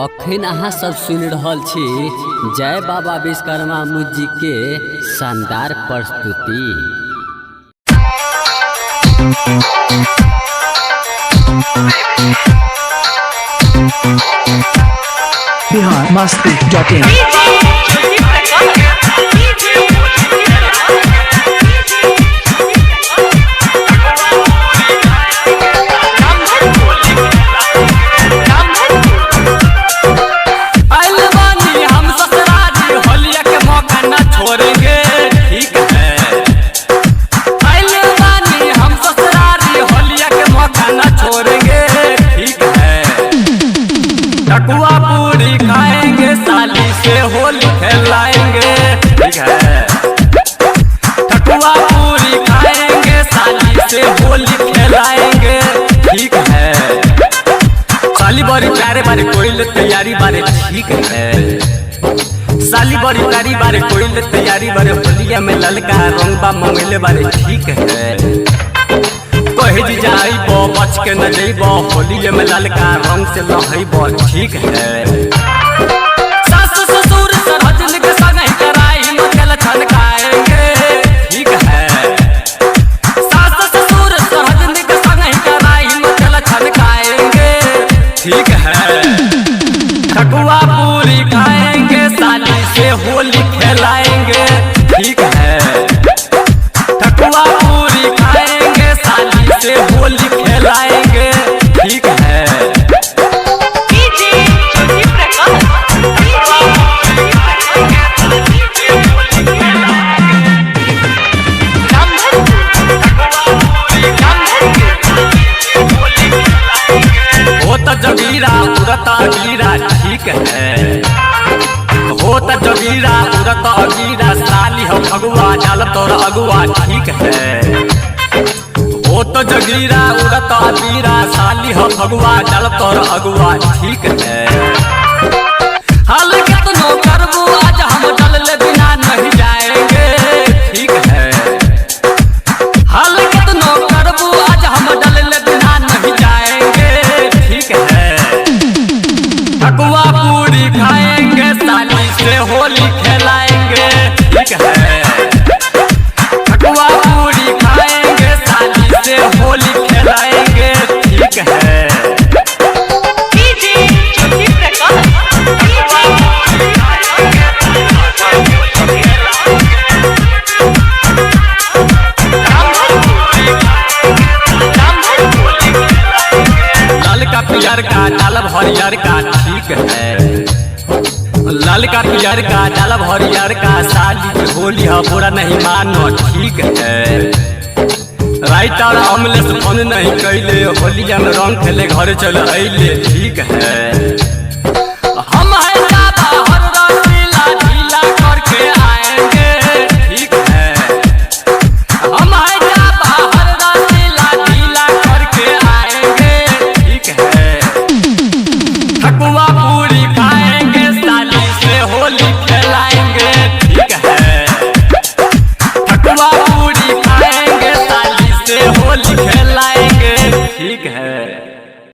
अखन अहाँ सब सुन रहल छी जय बाबा विश्वकर्मा मुजी के शानदार प्रस्तुति। biharmasti.in ठकुआ पूरी खाएंगे साली से होली खेलाएंगे, ठीक है। ठकुआ पूरी खाएंगे साली से होली खेलाएंगे, ठीक है। साली बड़ी प्यारे बारे कोई तैयारी बारे, ठीक है। साली बड़ी प्यारी बारे कोई तैयारी बारे होलिया में ललका रंगबा मंगले बारे, ठीक है। कहे जी जाइबो बच के न जइबो होली में ललका रंग से लहइबो, ठीक है। सास ससुर सरहजन के संग ही कराई मचल छनकाएंगे, ठीक है। सास ससुर सरहजन के संग ही कराई मचल छनकाएंगे, ठीक है। ठकुआ पूरी खाएंगे साली से होली खेलाएंगे, ठीक है। ठकुआ पूरी खाएंगे साली से होली खेलाएंगे, ठीक है। हो तो जगीरा उड़ता अगीरा, ठीक है। हो तो जगीरा उड़ता अगीरा साली हो भगवा डाल तोर अगुआ, ठीक है। हो तो जगीरा उड़ता अगीरा साली हो भगवा डाल तोर अगुआ, ठीक है। हाल कितनो करबू आज हम डलले बिना नहीं जाएंगे, ठीक है। हाल कितनो करबू आज हम डलले बिना नहीं जाएंगे, ठीक है। ठकुआ पूरी खाएंगे साली से होली खेलाएंगे, ठीक है। ठकुआ पूरी खाएंगे साली से होली खेलाएंगे, ठीक है। ललका पियर का डालब हरियर का, ठीक है। ललका पियर का डालब हरियर का साली की होली है बुरा नहीं मानो, ठीक है। राइटर अमलेश फोन नहीं कैले होलिया में रंग खेले घर चल अइले, ठीक है।